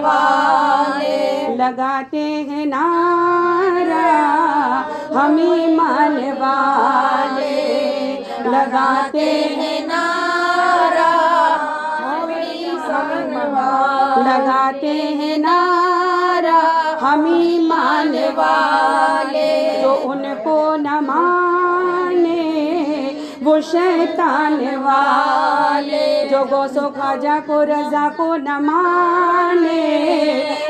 वाले, लगाते हैं नारा हम ईमान वाले, लगाते हैं नारा हम ईमान वाले, लगाते हैं नारा हम ईमान वाले, जो उनको न माने वो शैतान वाले, जो गौसो ख्वाजा को रजा को न माने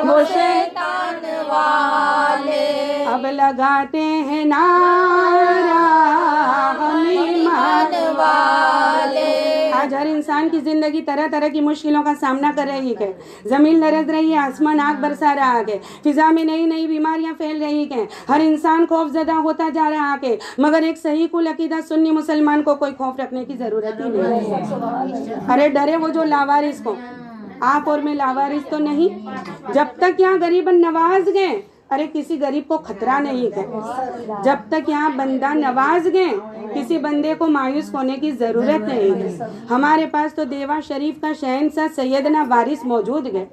वो शैतान वाले, अब लगाते हैं नारा हम ईमान वाले। आज हर इंसान की जिंदगी तरह तरह की मुश्किलों का सामना कर रही है। जमीन लरज रही है, आसमान आग बरसा रहा है, फिजा में नई नई बीमारियां फैल रही हैं, हर इंसान खौफजदा होता जा रहा है। मगर एक सही कुल अकीदा सुन्नी मुसलमान को कोई खौफ रखने की जरूरत ही नहीं है। अरे डरे वो जो लावारिस को, आप और मैं लावारिस तो नहीं। जब तक यहाँ गरीबन नवाज गए, अरे किसी गरीब को खतरा नहीं है। जब तक यहाँ बंदा नवाज गए, किसी बंदे को मायूस होने की ज़रूरत नहीं है। हमारे पास तो देवा शरीफ का शहंशाह सैयदना वारिस मौजूद है।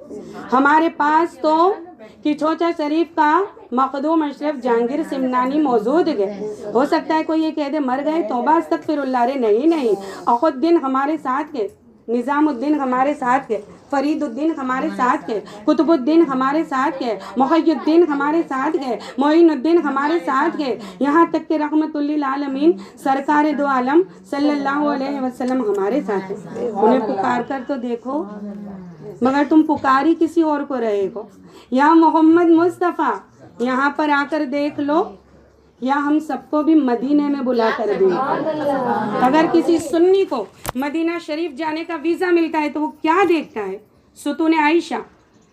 हमारे पास तो किचोचा शरीफ का मखदूम अशरफ जहांगीर सिमनानी मौजूद है। हो सकता है कोई ये कह दे मर गए, तौबा अस्तगफिरुल्लाह, रे नहीं। अखुद्दीन हमारे साथ है, निज़ामुद्दीन हमारे साथ है, फरीदुद्दीन हमारे साथ है, कुतुबुद्दीन हमारे साथ है, मुहय्यिद्दीन हमारे साथ है, मोइनुद्दीन हमारे साथ है। यहाँ तक कि रहमतुल्लिल आलमीन सरकार दो आलम सल्लल्लाहु अलैहि वसल्लम हमारे साथ है। उन्हें पुकार कर तो देखो, मगर तुम पुकारी किसी और को रहे हो। या मोहम्मद मुस्तफ़ा यहाँ पर आकर देख लो, या हम सबको भी मदीने में बुला कर दें। अगर किसी सुन्नी को मदीना शरीफ जाने का वीज़ा मिलता है तो वो क्या देखता है? सुतून आयशा,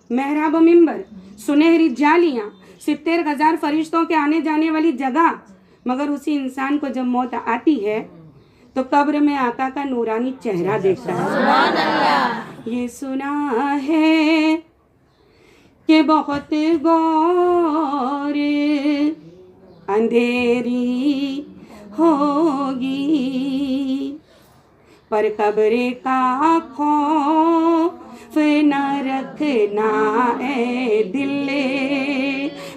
मेहराब मिंबर, सुनहरी जालियाँ, 70,000 फरिश्तों के आने जाने वाली जगह। मगर उसी इंसान को जब मौत आती है तो कब्र में आका का नूरानी चेहरा देखता है। ये सुना है कि बहुत गौर अंधेरी होगी, पर कब्र का खौफ न रखना ए दिल,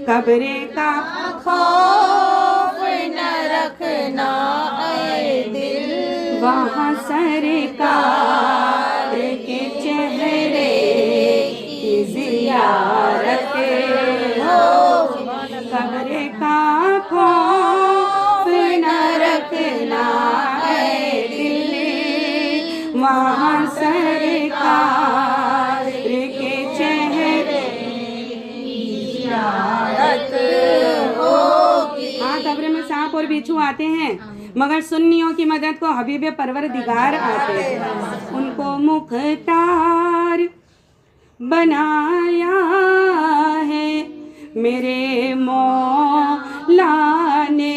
कब्र का खौफ न रखना ए दिल, वहाँ सरकार के चेहरे की ज़ियारत होगी, कब्र का खौफ न रखना है दिल, वहाँ सरकार के चेहरे की ज़ियारत होगी। हाँ, कब्र में सांप और बिच्छू आते हैं, मगर सुन्नियों की मदद को हबीब परवरदिगार आते हैं। उनको मुख्तार बनाया है मेरे मौला ने,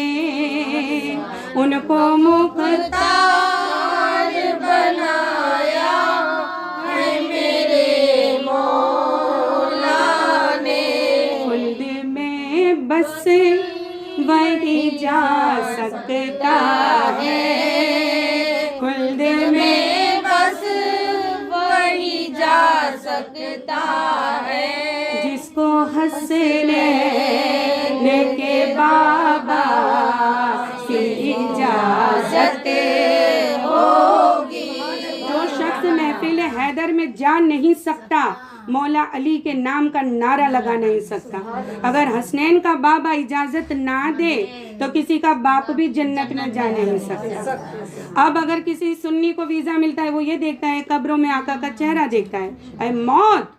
उनको मुख्तार बनाया है मेरे मौला ने, खुल्द में बस वही जा सकता है, खुल्द में बस वही जा सकता है, जिसको हंसने के बाबा की इजाजत होगी। जो शख्स महफिल हैदर में जा नहीं सकता, मौला अली के नाम का नारा लगा नहीं सकता। अगर हसनैन का बाबा इजाजत ना दे तो किसी का बाप भी जन्नत में जा नहीं सकता। अब अगर किसी सुन्नी को वीजा मिलता है, वो ये देखता है, कब्रों में आका का चेहरा देखता है, अरे मौत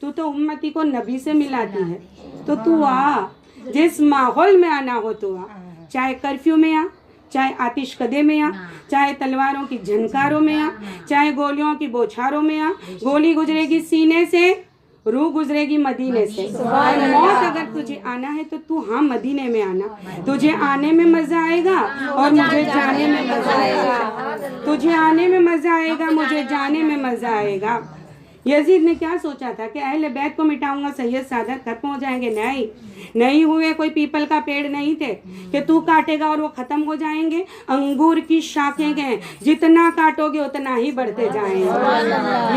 तू तो उम्मती को नबी से मिलाती है, तो तू आ, जिस माहौल में आना हो तो आ, चाहे कर्फ्यू में आ, चाहे आतिश कदे में आ, चाहे तलवारों की झनकारों में आ, चाहे गोलियों की बौछारों में आ। गोली गुजरेगी सीने से, रूह गुजरेगी मदीने से। और मौत अगर तुझे आना है तो तू हाँ मदीने में आना, तुझे आने में मजा आएगा और मुझे जाने में मजा आएगा, तुझे आने में मजा आएगा, मुझे जाने में मजा आएगा। यजीद ने क्या सोचा था कि अहले बैत को मिटाऊंगा, सैयद सादत खत्म हो जाएंगे? नहीं हुए। कोई पीपल का पेड़ नहीं थे कि तू काटेगा और वो खत्म हो जाएंगे। अंगूर की शाखें हैं, जितना काटोगे उतना ही बढ़ते जाएंगे।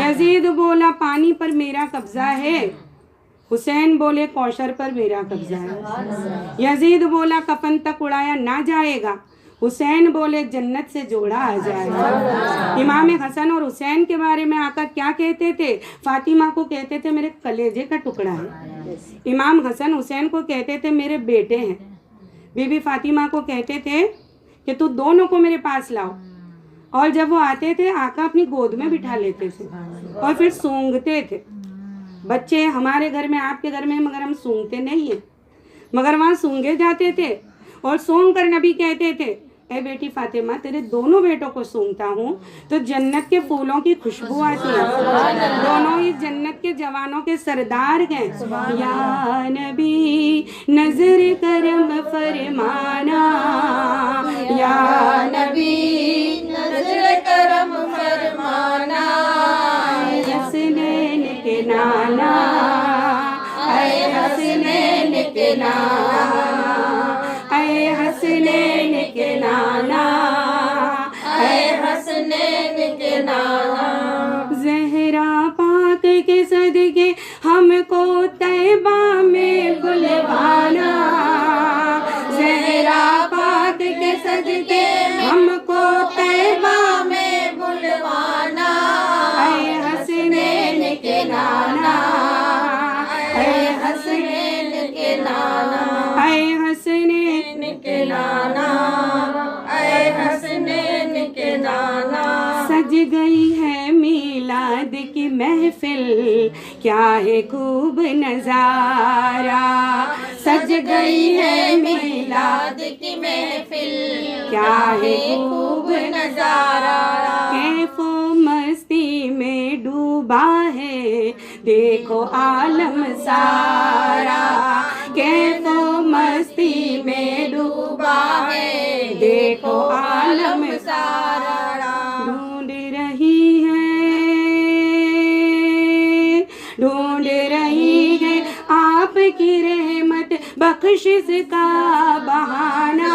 यजीद बोला पानी पर मेरा कब्जा है, हुसैन बोले कौशर पर मेरा कब्जा है। यजीद बोला कफन तक उड़ाया ना जाएगा। हुसैन बोले जन्नत से जोड़ा आ जाएगा। इमाम हसन और हुसैन के बारे में आका क्या कहते थे? फातिमा को कहते थे मेरे कलेजे का टुकड़ा है। इमाम हसन हुसैन को कहते थे मेरे बेटे हैं। बीबी फातिमा को कहते थे कि तू दोनों को मेरे पास लाओ। और जब वो आते थे आका अपनी गोद में बिठा लेते थे और फिर सूंघते थे। बच्चे हमारे घर में, आपके घर में, मगर हम सूंघते नहीं है, मगर वहाँ सूंघे जाते थे। और सूंघ कर नबी कहते थे ए बेटी फातिमा तेरे दोनों बेटों को सूंघता हूँ तो जन्नत के फूलों की खुशबू आती है। दोनों ही जन्नत के जवानों के सरदार हैं। या नबी नजर करम फरमाना, या नबी नजर करम फरमाना, हसनैन के नाना, ऐ हसनैन के नाना, ऐ हसनैन के नाना, ऐ हसनैन के नाना। ज़हरा पाक के सदके हमको तैबा में बुलवाना, ज़हरा पाक के सदके हमको तैबा में बुलवाना, ऐ हसनैन के नाना, ऐ हसनैन के नाना, ऐ हसनैन के नाना, ऐ हसनैन के नाना। सज गई है मीलाद की महफिल, क्या है खूब नजारा। सज गई है मीलाद की महफिल, क्या है खूब नजारा। कैफो मस्ती में डूबा है देखो आलम सारा। कैफो मस्ती में डूबा है देखो आलम सारा। ढूंढ रही है आपकी रहमत बख्शिश का बहाना।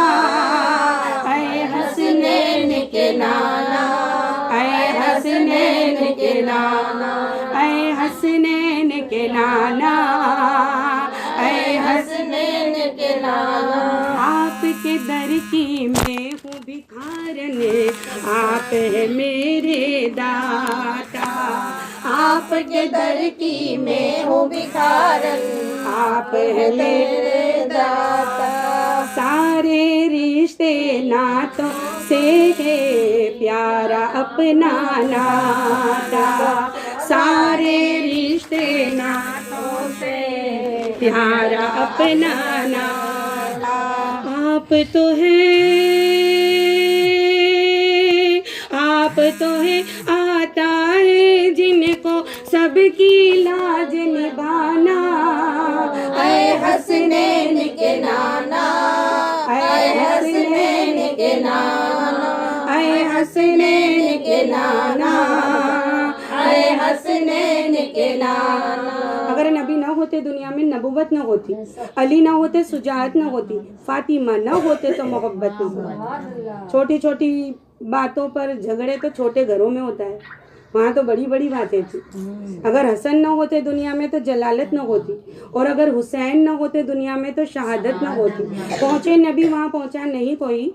ऐ हसनैन के नाना, ऐ हसनैन के नाना, ऐ हसनैन के नाना, ऐ हसनैन के नाना। आपके दर की मैं हूँ भिखारन, आप है मेरे दाता। आपके दर की मैं हूँ भिखारन, आप है मेरे दाता। सारे रिश्ते नातों से है प्यारा अपना नाता। सारे रिश्ते नातों से प्यारा अपना नाता। आप तो है आता है जिनको सबकी लाज निभाना। ऐ हसनैन के नाना, ऐ हसनैन के नाना, ऐ हसनैन के नाना, ऐ हसनैन के नाना। अगर नबी न होते दुनिया में नबूवत न होती, अली न होते सुजात न होती, फातिमा न होते तो मोहब्बत न होती। छोटी छोटी बातों पर झगड़े तो छोटे घरों में होता है, वहाँ तो बड़ी बड़ी बातें थी। अगर हसन न होते दुनिया में तो जलालत न होती, और अगर हुसैन न होते दुनिया में तो शहादत न होती। पहुँचे नबी वहाँ पहुँचा नहीं कोई,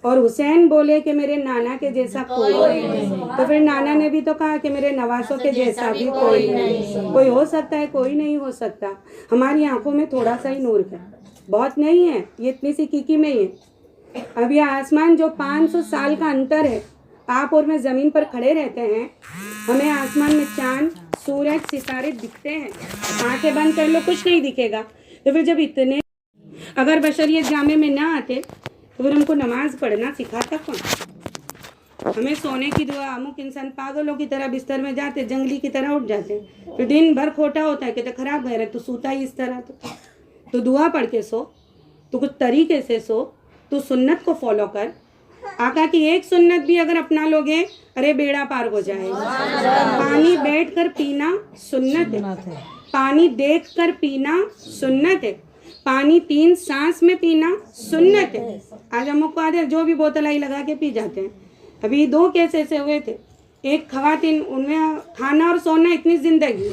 और हुसैन बोले कि मेरे नाना के जैसा कोई नहीं, तो फिर नाना ने भी तो कहा कि मेरे नवासों के जैसा भी कोई नहीं। कोई हो सकता है, कोई नहीं हो सकता। हमारी आंखों में थोड़ा सा ही नूर है, बहुत नहीं है, ये इतनी सी कीकी में ही है। अब ये आसमान जो 500 साल का अंतर है, आप और मैं ज़मीन पर खड़े रहते हैं, हमें आसमान में चांद सूरज सितारे दिखते हैं। आंखें बंद कर लो कुछ नहीं दिखेगा। तो फिर जब इतने अगर बशरियत जामे में ना आते तो फिर हमको नमाज पढ़ना सिखाता कौन? हमें सोने की दुआ, अमुक इंसान पागलों की तरह बिस्तर में जाते, जंगली की तरह उठ जाते, फिर दिन भर खोटा होता है, कहते खराब घर है, तो सूता ही इस तरह। तो दुआ पढ़ के सो, तो कुछ तरीके से सो, तो सुन्नत को फॉलो कर। आका की एक सुन्नत भी अगर अपना लोगे, अरे बेड़ा पार हो जाएगा। पानी बैठ कर पीना सुन्नत है, पानी देख कर पीना सुन्नत है, पानी 3 सांस में पीना सुन्नत है। आज हम को आदत जो भी बोतल आई लगा के पी जाते हैं। अभी 2 केस ऐसे हुए थे, एक खवातीन, उनमें खाना और सोना इतनी जिंदगी,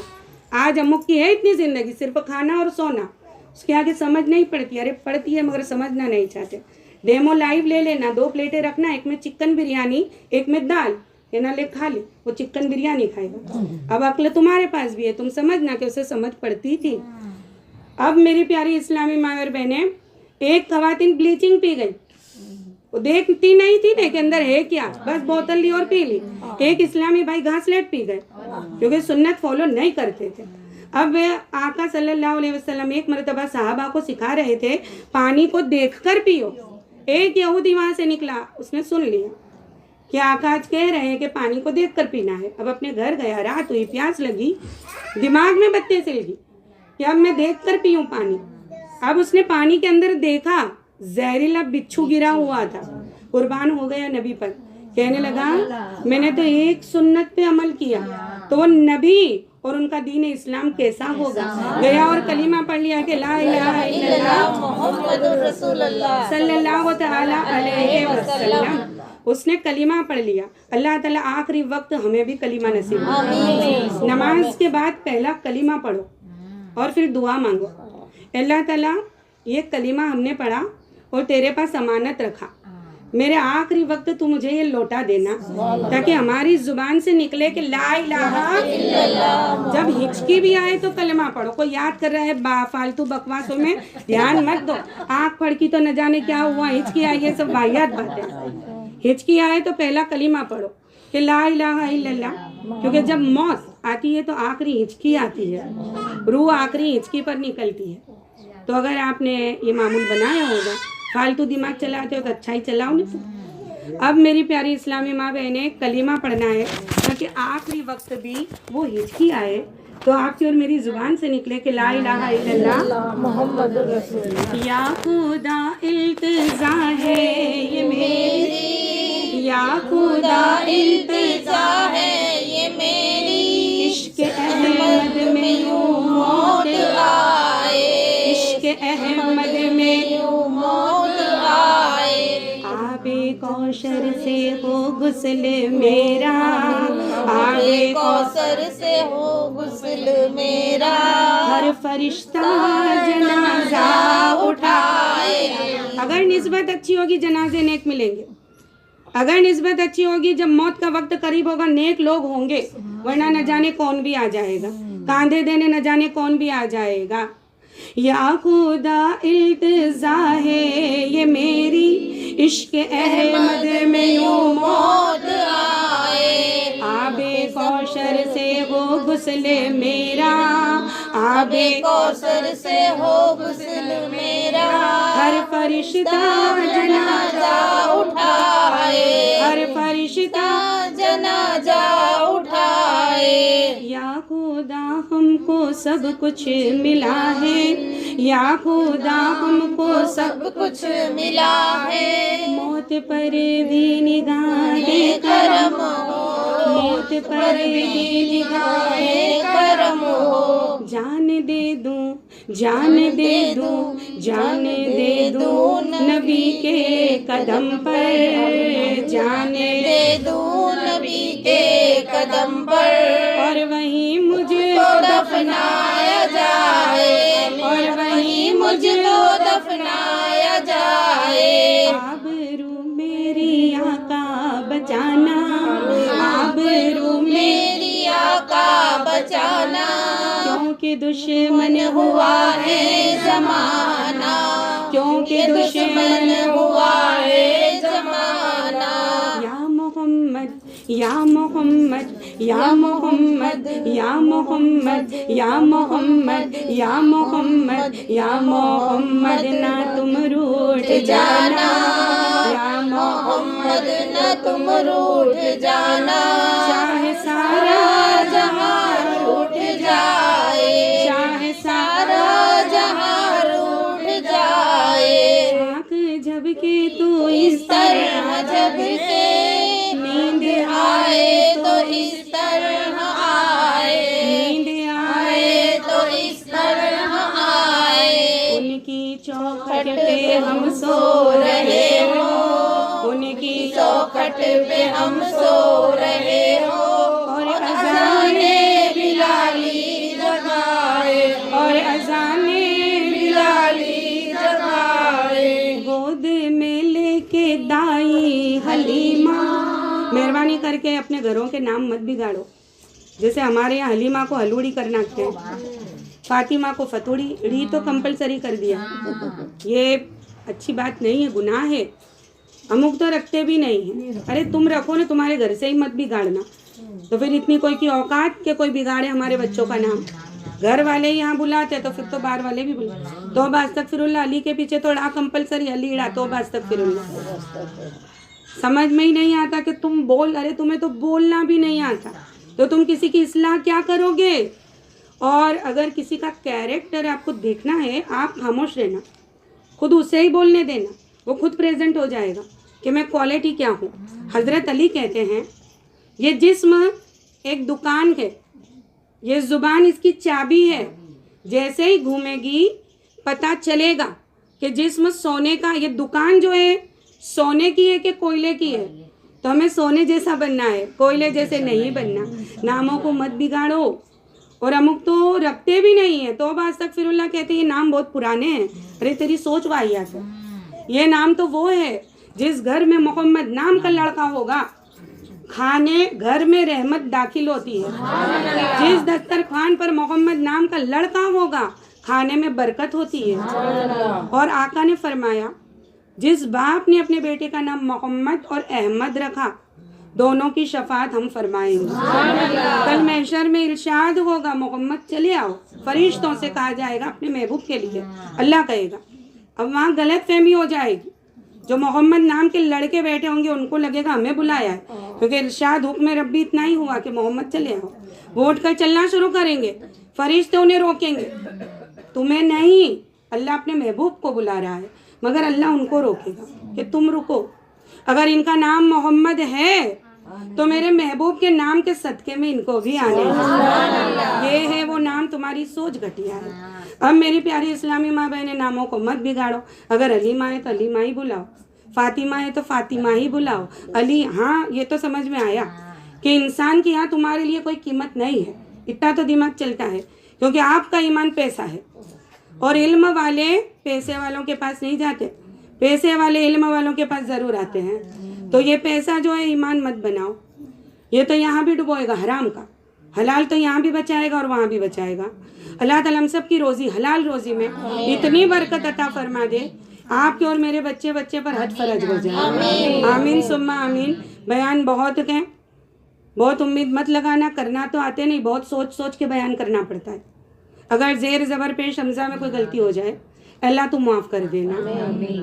आज अमुक की है इतनी ज़िंदगी, सिर्फ खाना और सोना, उसके आगे समझ नहीं पड़ती। अरे पड़ती है मगर समझना नहीं चाहते। डेमो लाइव ले लेना, 2 प्लेटें रखना, एक में चिकन बिरयानी एक में दाल, ये ना ले खा ले, वो चिकन बिरयानी खाएगा। अब अक्ल तुम्हारे पास भी है, तुम समझना कि उसे समझ पड़ती थी। अब मेरी प्यारी इस्लामी माँ और बहनें, एक खवातीन ब्लीचिंग पी गई, वो देखती नहीं थी ना कि अंदर है क्या, बस बोतल ली और पी ली। एक इस्लामी भाई घासलेट पी गए क्योंकि सुन्नत फॉलो नहीं करते थे। अब आका सल्लल्लाहु अलैहि वसल्लम एक मरतबा साहबा को सिखा रहे थे, पानी को देखकर पियो। एक यहूदी वहाँ से निकला, उसने सुन लिया कि आका आज कह रहे हैं कि पानी को देखकर पीना है। अब अपने घर गया, रात हुई, प्यास लगी, दिमाग में बत्ती सिल गई कि अब मैं देखकर पीऊँ पानी। अब उसने पानी के अंदर देखा, जहरीला बिच्छू गिरा हुआ था। कुर्बान हो गया नबी पर। कहने लगा मैंने तो एक सुन्नत पे अमल किया, तो वो नबी और उनका दीन इस्लाम कैसा होगा। गया और कलीमा पढ़ लिया कि ला इलाहा इल्लल्लाह मुहम्मदुर रसूलुल्लाह सल्लल्लाहु तआला अलैहि वसल्लम। उसने कलीमा पढ़ लिया। अल्लाह ताला आखिरी वक्त हमें भी कलीमा नसीब करे। नमाज के बाद पहला कलीमा पढ़ो और फिर दुआ मांगो, अल्लाह ताला ये कलीमा हमने पढ़ा और तेरे पास अमानत रखा, मेरे आखिरी वक्त तू मुझे ये लौटा देना, ताकि हमारी जुबान से निकले कि ला इलाहा इल्लल्लाह। जब हिचकी भी आए तो कलमा पढ़ो। कोई याद कर रहा है फालतू बकवासों में ध्यान मत दो। आँख फड़की तो न जाने क्या हुआ, हिचकी आई, ये सब वाहियात बात है। हिचकी आए तो पहला कलीमा पढ़ो कि ला इलाहा इल्लल्लाह, क्योंकि जब मौत आती है तो आखिरी हिचकी आती है, रूह आखिरी हिचकी पर निकलती है। तो अगर आपने ये मामूल बनाया होगा, फालतू दिमाग चलाते हो तो अच्छा ही चलाओ नहीं। अब मेरी प्यारी इस्लामी माँ बहने, कलीमा पढ़ना है ताकि आखिरी वक्त भी वो हिचकी आए तो आपकी और मेरी जुबान से निकले कि ला इलाहा इल्लल्लाह मुहम्मदुर रसूलुल्लाह। या खुदा इल्तिजा है ये मेरी, या खुदा इल्तिजा है ये मेरी, इश्क अहमद में यूं मौत आए, इश्क अहमद में यूं मौत आए। आबे कौशर से हो गुस्ल मेरा, आबे कौसर से हो गुस्ल मेरा, हर फरिश्ता जनाजा उठाए। अगर निस्बत अच्छी होगी जनाजे नेक मिलेंगे, अगर निस्बत अच्छी होगी जब मौत का वक्त करीब होगा नेक लोग होंगे, वरना न जाने कौन भी आ जाएगा, कांधे देने न जाने कौन भी आ जाएगा। या खुदा इल्तिजा है ये मेरी, इश्क अहमद में यूं मौत आए। आबे कौशर से हो गुस्ल मेरा, आबे कौसर से हो गुस्ल मेरा, हर फरिश्ता जनाजा उठाए, हर फरिश्ता जनाजा उठाए। या खुदा हमको सब कुछ मिला है, या खुदा हमको सब कुछ मिला है, मौत पर भी निगाहे करम करम, हो, मौत पर भी निगाहे करम हो। जान दे दूं, जान दे दूं, जान दे दूं नबी के कदम पर, जान दे दूं नबी के कदम पर, और वहीं मुझको दफनाया जाए, और वहीं मुझको दफनाया जाए। आबरू मेरी आका बचाना, आबरू मेरी आका बचाना, क्योंकि दुश्मन हुआ है जमाना, क्योंकि दुश्मन हुआ है जमाना। या मोहम्मद, या मोहम्मद, या मोहम्मद, या मोहम्मद, या मोहम्मद, या मोहम्मद, या मोहम्मद ना तुम रूठ जाना, या मोहम्मद न तुम रूठ जाना, चाहे सारा जहां रूठ जाए, चाहे सारा सारा जहां रूठ जाए। आँख झपके तो इस तरह झपके नींद आए तो इस तरह आए, नींद आए तो इस तरह आए। उनकी चौखट पे हम सो रहे हो, उनकी चौखट पे हम सो रहे हो, और अज़ाने बिलाली हलीमा। मेहरबानी करके अपने घरों के नाम मत बिगाड़ो। जैसे हमारे यहाँ हलीमा को हलूड़ी करना है, फातिमा को फतूड़ी, री तो कंपलसरी कर दिया। ये अच्छी बात नहीं है, गुनाह है। अमुक तो रखते भी नहीं है। अरे तुम रखो ना, तुम्हारे घर से ही मत बिगाड़ना। तो फिर इतनी कोई की औकात के कोई बिगाड़े हमारे बच्चों का नाम। घर वाले ही यहाँ बुलाते तो फिर तो बाहर वाले भी बुलाते। तो अस्तगफिरुल्लाह, अली के पीछे तो ड़ा कंपलसरी, अलीड़ा तो अस्तगफिरुल्लाह। समझ में ही नहीं आता कि तुम बोल, अरे तुम्हें तो बोलना भी नहीं आता तो तुम किसी की इस्लाह क्या करोगे। और अगर किसी का कैरेक्टर आपको देखना है, आप खामोश रहना, खुद उसे ही बोलने देना, वो खुद प्रेजेंट हो जाएगा कि मैं क्वालिटी क्या हूँ। हज़रत अली कहते हैं ये जिस्म एक दुकान है, ये ज़ुबान इसकी चाबी है। जैसे ही घूमेगी पता चलेगा कि जिस्म सोने का, ये दुकान जो है सोने की है कि कोयले की है। तो हमें सोने जैसा बनना है, कोयले जैसे नहीं बनना। नामों को मत बिगाड़ो। और अमुक तो रखते भी नहीं है। तो अस्तगफिरुल्लाह कहते हैं ये नाम बहुत पुराने हैं। अरे तेरी सोच वाहियात है। ये नाम तो वो है जिस घर में मोहम्मद नाम का लड़का होगा, खाने घर में रहमत दाखिल होती है। जिस दस्तरखान पर मोहम्मद नाम का लड़का होगा, खाने में बरकत होती है। और आका ने फरमाया जिस बाप ने अपने बेटे का नाम मोहम्मद और अहमद रखा, दोनों की शफात हम फरमाएंगे। कल महशर में इरशाद होगा मोहम्मद चले आओ, फरिश्तों से कहा जाएगा अपने महबूब के लिए, अल्लाह कहेगा। अब वहाँ गलत फहमी हो जाएगी। जो मोहम्मद नाम के लड़के बैठे होंगे उनको लगेगा हमें बुलाया है, क्योंकि इरशाद हुक्म रब्बी इतना ही हुआ कि मोहम्मद चले आओ। वो उठ कर चलना शुरू करेंगे, फरिश्ते उन्हें रोकेंगे, तुम्हें नहीं, अल्लाह अपने महबूब को बुला रहा है। मगर अल्लाह उनको रोकेगा कि तुम रुको, अगर इनका नाम मोहम्मद है तो मेरे महबूब के नाम के सदके में इनको भी आने। ये है वो नाम, तुम्हारी सोच घटिया है। अब मेरी प्यारी इस्लामी माँ बहने, नामों को मत बिगाड़ो। अगर अलीमा है तो अलीमा ही बुलाओ, फातिमा है तो फातिमा ही बुलाओ, अली। हाँ, ये तो समझ में आया कि इंसान की यहाँ तुम्हारे लिए कोई कीमत नहीं है, इतना तो दिमाग चलता है, क्योंकि आपका ईमान पैसा है। और इल्म वाले पैसे वालों के पास नहीं जाते, पैसे वाले इल्म वालों के पास ज़रूर आते हैं। तो ये पैसा जो है ईमान मत बनाओ, ये तो यहाँ भी डुबोएगा हराम का। हलाल तो यहाँ भी बचाएगा और वहाँ भी बचाएगा। अल्लाह ताला हम सब की रोज़ी हलाल रोज़ी में इतनी बरकत अता फरमा दे, आपके और मेरे बच्चे बच्चे पर हज फरज हो जाए। आमीन सुम्मा आमीन। बयान बहुत है, बहुत उम्मीद मत लगाना, करना तो आते नहीं, बहुत सोच सोच के बयान करना पड़ता है। अगर ज़ेर ज़बर पेश हमज़ा में कोई गलती हो जाए, अल्लाह तू माफ़ कर देना।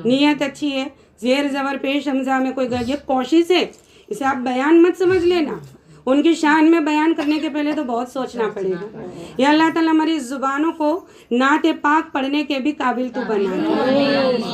नीयत अच्छी है, ज़ेर ज़बर पेश हमज़ा में कोई गलती, ये कोशिश है, इसे आप बयान मत समझ लेना। उनकी शान में बयान करने के पहले तो बहुत सोचना पड़ेगा। या अल्लाह ताला हमारी ज़ुबानों को नात पाक पढ़ने के भी काबिल तू बना,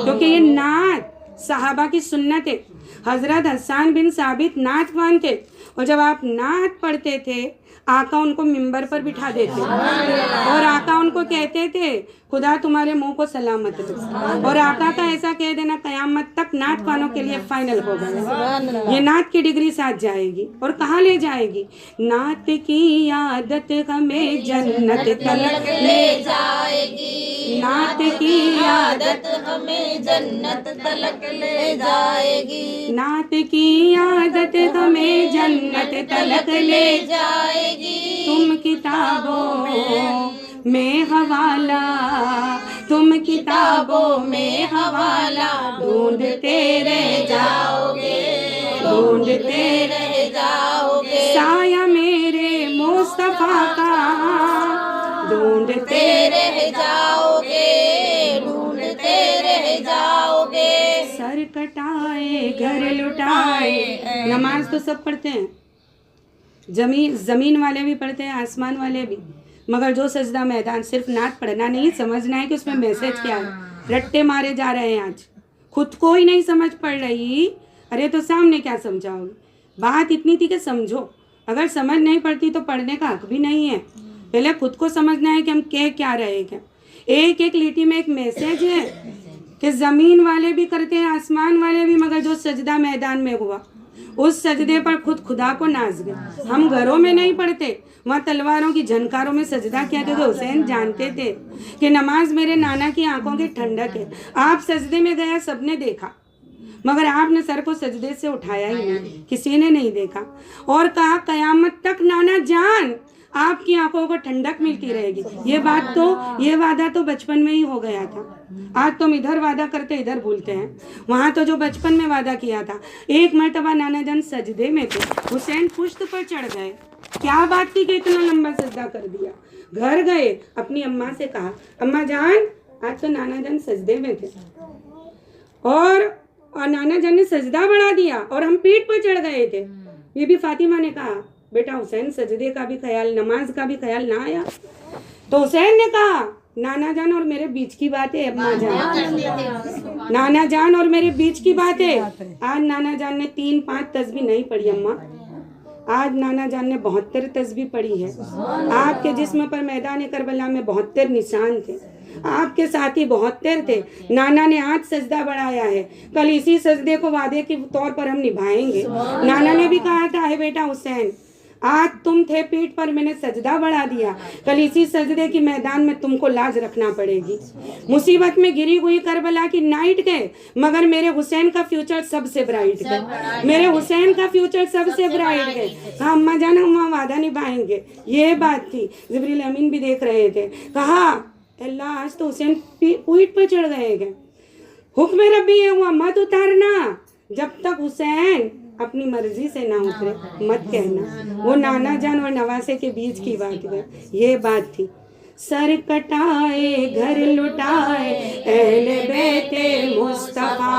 क्योंकि ये नात सहाबा की सुन्नत है। हज़रत हसन बिन साबित नात ख्वान थे, और जब आप नात पढ़ते थे आका उनको मिंबर पर बिठा देते और आका उनको कहते थे खुदा तुम्हारे मुंह को सलामत रखे। और आका का ऐसा कह देना कयामत तक नात खानों के लिए फाइनल हो गया। ये नात की डिग्री साथ जाएगी और कहाँ ले जाएगी। नात की आदत हमें जन्नत तलक ले जाएगी, नात की आदत हमें जन्नत तलक ले जाएगी, नात की आदत हमें जन्नत तलक ले जाएगी। तुम किताबों में हवाला, तुम किताबों में हवाला ढूंढते रह जाओगे, ढूंढते रह जाओगे। साया मेरे मुस्तफा का ढूंढते रह जाओगे, ढूंढते रह जाओगे। सर कटाए घर लुटाए। नमाज तो सब पढ़ते हैं, ज़मीन वाले भी पढ़ते हैं, आसमान वाले भी, मगर जो सजदा मैदान सिर्फ नात पढ़ना नहीं, समझना है कि उसमें मैसेज क्या है। रट्टे मारे जा रहे हैं आज, खुद को ही नहीं समझ पड़ रही, अरे तो सामने क्या समझाओगे। बात इतनी थी कि समझो, अगर समझ नहीं पड़ती तो पढ़ने का हक भी नहीं है। पहले खुद को समझना है कि हम कह क्या रहे हैं। एक एक लिटी में एक मैसेज है कि ज़मीन वाले भी करते हैं, आसमान वाले भी, मगर जो सजदा मैदान में हुआ उस सजदे पर खुद खुदा को नाज गए। हम घरों में नहीं पढ़ते, वहाँ तलवारों की झनकारों में सजदा किया, क्योंकि हुसैन जानते थे कि नमाज मेरे नाना की आंखों की ठंडक है। आप सजदे में गया, सबने देखा, मगर आपने सर को सजदे से उठाया ही नहीं, किसी ने नहीं देखा। और कहा कयामत तक नाना जान आपकी आंखों को ठंडक मिलती रहेगी। ये वादा तो बचपन में ही हो गया था। आज तुम इधर वादा करते इधर भूलते हैं। वहां तो जो बचपन में वादा किया था। एक मर्तबा नाना जान सजदे में थे, हुसैन पुश्त पर चढ़ गए। क्या बात थी कि इतना लंबा सजदा कर दिया। घर गए, अपनी अम्मा से कहा अम्मा जान आज तो नाना जान सजदे में थे और नाना जान ने सजदा बढ़ा दिया और हम पीठ पर चढ़ गए थे। ये भी फातिमा ने कहा बेटा हुसैन सजदे का भी ख्याल, नमाज का भी ख्याल ना आया। तो हुसैन ने कहा नाना जान और मेरे बीच की बात है अम्मा जान, नाना जान और मेरे बीच की बात है। आज नाना जान ने 3-5 तस्बीह नहीं पढ़ी अम्मा, आज नाना जान ने 72 तस्बीह पढ़ी है। आपके जिस्म पर मैदान करबला में 72 निशान थे, आपके साथी 72 थे। नाना ने आज सजदा बढ़ाया है, कल इसी सजदे को वादे के तौर पर हम निभाएंगे। नाना ने भी कहा था है बेटा हुसैन आज तुम थे पीठ पर, मैंने सजदा बढ़ा दिया, कल इसी सजदे की मैदान में तुमको लाज रखना पड़ेगी। मुसीबत में गिरी हुई करबला की नाइट गए, मगर मेरे हुसैन का फ्यूचर सबसे ब्राइट गए, मेरे हुसैन का फ्यूचर सबसे ब्राइट गए। हाँ अम्मा जान हम वहाँ वादा निभाएंगे, ये बात थी। जिब्रील अमीन भी देख रहे थे, कहा अल्लाह आज तो हुसैन पीठ पर चढ़ गए, हुक्म रब्बी है हुआ मत उतारना, जब तक हुसैन अपनी मर्जी से ना उतरे मत कहना। वो नाना जान और नवासे के बीच की बात है, ये बात थी। सर कटाए घर लुटाए अहले बेते मुस्तफा,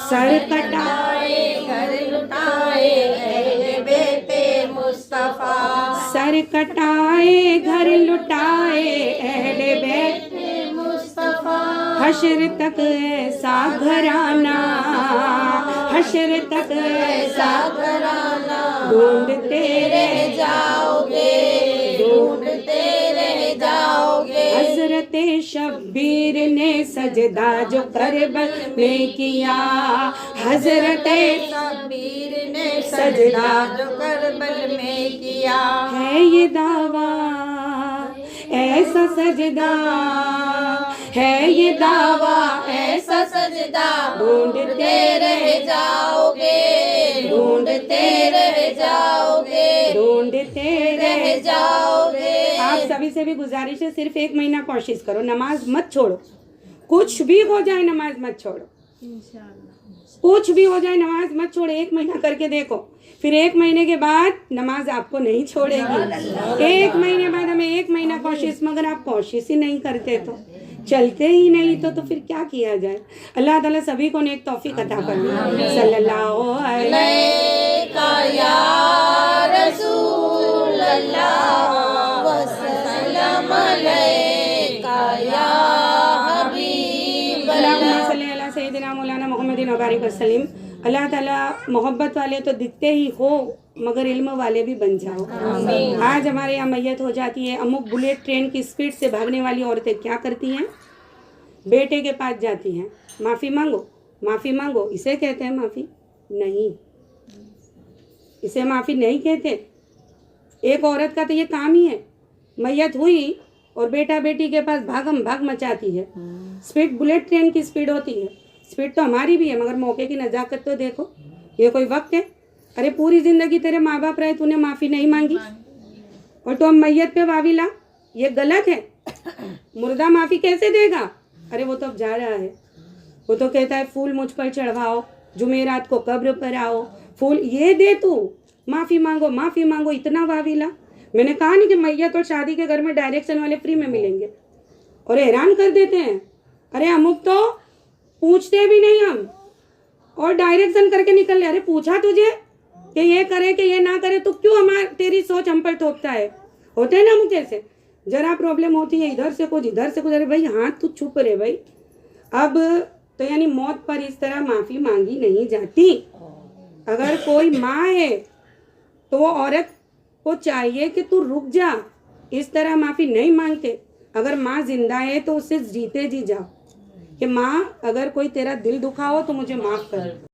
सर कटाए घर लुटाए अहले बेते मुस्तफा, सर कटाए घर लुटाए अहले बेते मुस्तफा, हशर तक ऐसा घराना, हशर तक ऐसा घराना ढूंढते रह जाओगे, ढूंढते रह जाओगे। हजरत शब्बीर ने सजदा जो करबल में किया, हजरत शब्बीर ने सजदा जो करबल में किया, है ये दावा ऐसा सजदा, है ये दावा ऐसा सजदा ढूंढते रह जाओगे, ढूंढते रह जाओगे, ढूंढते रह जाओगे। आप सभी से भी गुजारिश है सिर्फ 1 महीना कोशिश करो, नमाज मत छोड़ो, कुछ भी हो जाए नमाज मत छोड़ो, कुछ भी हो जाए नमाज मत छोड़ो। 1 महीना करके देखो, फिर 1 महीने के बाद नमाज आपको नहीं छोड़ेगी। 1 महीने बाद हमें 1 महीना कोशिश, मगर आप कोशिश ही नहीं करते तो चलते ही नहीं तो फिर क्या किया जाए। अल्लाह ताला सभी को नेक तौफीक अता फरमाए। सल्लल्लाहु अलैहि या रसूल अल्लाह वसल्लम अलैका या हबीब अल्लाह। सल्ली अला सय्यदिना मौलाना मुहम्मदिन व बारिक वसल्लम। अल्लाह ताला मोहब्बत वाले तो दिखते ही हो मगर इल्म वाले भी बन जाओ। आज हमारे यहाँ मैयत हो जाती है, अमुक बुलेट ट्रेन की स्पीड से भागने वाली औरतें क्या करती हैं, बेटे के पास जाती हैं, माफ़ी मांगो माफ़ी मांगो, इसे कहते हैं माफ़ी नहीं, इसे माफ़ी नहीं कहते। एक औरत का तो ये काम ही है, मैयत हुई और बेटा बेटी के पास भागम भाग मचाती है। स्पीड बुलेट ट्रेन की स्पीड होती है, स्पीड तो हमारी भी है मगर मौके की नज़ाकत तो देखो, ये कोई वक्त है। अरे पूरी ज़िंदगी तेरे माँ बाप रहे, तूने माफ़ी नहीं मांगी और तो हम मैयत पे वाविला, ये गलत है। मुर्दा माफ़ी कैसे देगा? अरे वो तो अब जा रहा है, वो तो कहता है फूल मुझ पर चढ़वाओ, जुमेरात को कब्र पर आओ, फूल ये दे तू, माफ़ी मांगो, इतना वाविला। मैंने कहा नहीं कि मैयत और शादी के घर में डायरेक्शन वाले फ्री में मिलेंगे और हैरान कर देते हैं। अरे अमुक तो पूछते भी नहीं हम और डायरेक्शन करके निकल ले। अरे पूछा तुझे कि ये करे कि ये ना करे, तो क्यों तेरी सोच हम पर थोपता है? होते हैं ना अमुक ऐसे, जरा प्रॉब्लम होती है इधर से कुछ इधर से कुछ, अरे भाई हाँ तू चुप रहे भाई। अब तो यानी मौत पर इस तरह माफ़ी मांगी नहीं जाती। अगर कोई माँ है तो वो औरत को चाहिए कि तू रुक जा, इस तरह माफ़ी नहीं मांगते। अगर माँ जिंदा है तो उससे जीते जी जाओ कि माँ अगर कोई तेरा दिल दुखा हो तो मुझे माफ़ कर,